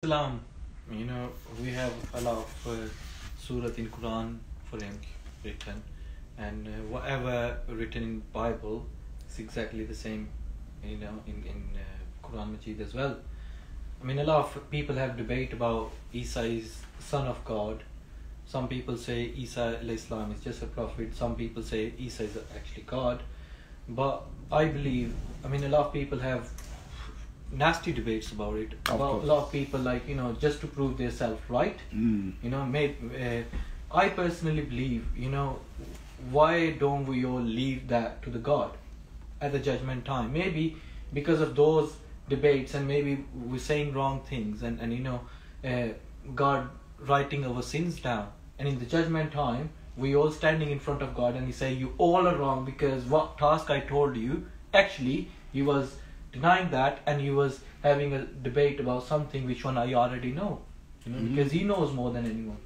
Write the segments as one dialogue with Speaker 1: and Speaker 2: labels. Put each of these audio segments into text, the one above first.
Speaker 1: Islam, we have a lot of surah in Quran for him written, and whatever written in Bible is exactly the same, in Quran Majid as well. I mean, a lot of people have debate about Isa is son of God. Some people say Isa alayhi salam is just a prophet. Some people say Isa is actually God. But I believe, a lot of people have nasty debates about it. About a lot of people, just to prove themselves right. I personally believe, why don't we all leave that to the God at the judgment time? Maybe because of those debates, and maybe we're saying wrong things, and God writing our sins down, and in the judgment time we all standing in front of God, and He say, you all are wrong, because what task I told you, actually He was denying that, and He was having a debate about something which one I already know, because He knows more than anyone.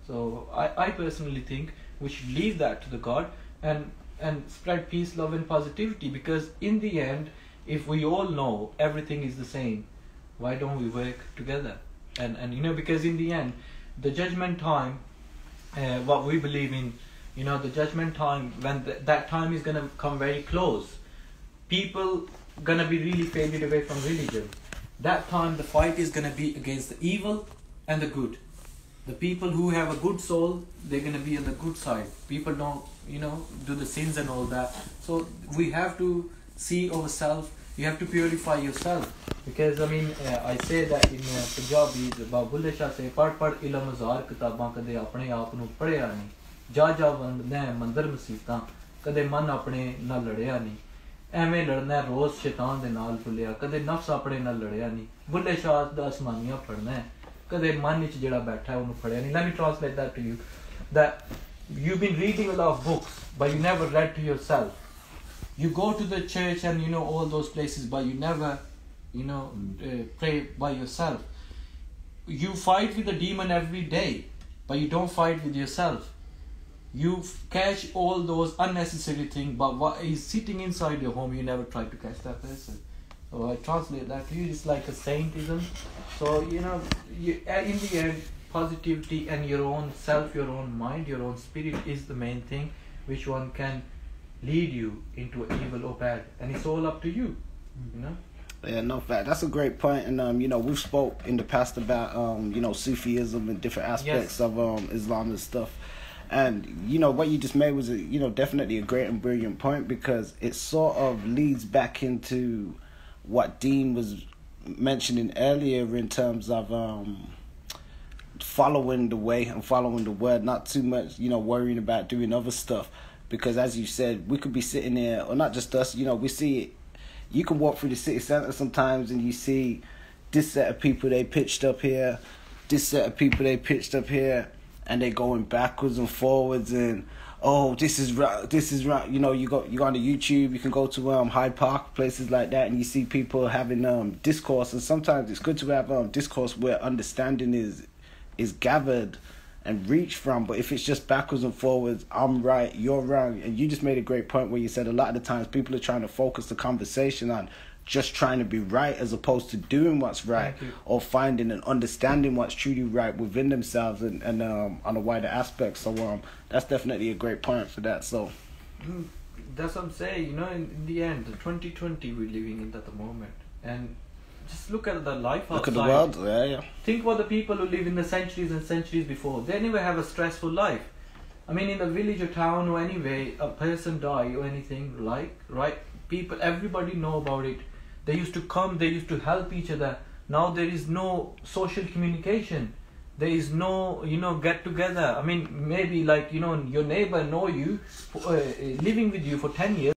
Speaker 1: So I personally think we should leave that to the God, and spread peace, love and positivity, because in the end, if we all know everything is the same, why don't we work together? And because in the end, the judgment time, what we believe in, the judgment time, when that time is going to come very close, people going to be really faded away from religion. That time the fight is going to be against the evil and the good. The people who have a good soul, they're going to be on the good side. People don't, do the sins and all that. So we have to see ourselves. You have to purify yourself, because I say that in Punjabi, Bulle Shah say, pad ilm hazar kitaban kade apne aap nu padhiya nahi, ja vandna mandir masjidan kade man apne na ladya nahi, ਐਵੇਂ ਲੜਨਾ ਰੋਜ਼ ਸ਼ੈਤਾਨ ਦੇ ਨਾਲ ਭੁੱਲਿਆ, ਕਦੇ ਨਫਸ ਆਪਣੇ ਨਾਲ ਲੜਿਆ ਨਹੀਂ, ਬੁੱਲੇ ਸ਼ਾਹ ਦਾ ਅਸਮਾਨੀਆਂ ਪੜਨਾ ਹੈ, ਕਦੇ ਮਨ ਵਿੱਚ ਜਿਹੜਾ ਬੈਠਾ ਉਹਨੂੰ ਫੜਿਆ ਨਹੀਂ. Let me translate that to you, that you've been reading a lot of books but you never read to yourself. You go to the church and all those places, but you never pray by yourself. You fight with the demon every day, but you don't fight with yourself. You catch all those unnecessary things, but what is sitting inside your home, you never try to catch that person. So I translate that to you. It's like a saintism. So in the end, positivity and your own self, your own mind, your own spirit is the main thing, which one can lead you into evil or bad, and it's all up to you.
Speaker 2: Yeah, no fact. That's a great point. And we've spoke in the past about Sufism and different aspects of Islam and stuff. And what you just made was definitely a great and brilliant point, because it sort of leads back into what Dean was mentioning earlier in terms of following the way and following the word, not too much worrying about doing other stuff. Because as you said, we could be sitting there, or not just us, we see it. You can walk through the city centre sometimes and you see this set of people they pitched up here, this set of people they pitched up here, and they're going backwards and forwards, and this is right. You go on the YouTube, you can go to Hyde Park, places like that, and you see people having discourse. And sometimes it's good to have discourse where understanding is gathered and reached from. But if it's just backwards and forwards, I'm right, you're wrong. And you just made a great point where you said a lot of the times people are trying to focus the conversation on just trying to be right, as opposed to doing what's right, or finding and understanding what's truly right within themselves and on a wider aspect. So that's definitely a great point for that. So
Speaker 1: that's what I'm saying. In the end, the 2020 we're living in at the moment, and just look at the life outside.
Speaker 2: Look at the world. Yeah.
Speaker 1: Think about the people who live in the centuries and centuries before. They never have a stressful life. In the village or town or anyway, a person die or anything, right? People, everybody know about it. They used to come, they used to help each other. Now there is no social communication. There is no, get together. Maybe your neighbor know you, living with you for 10 years.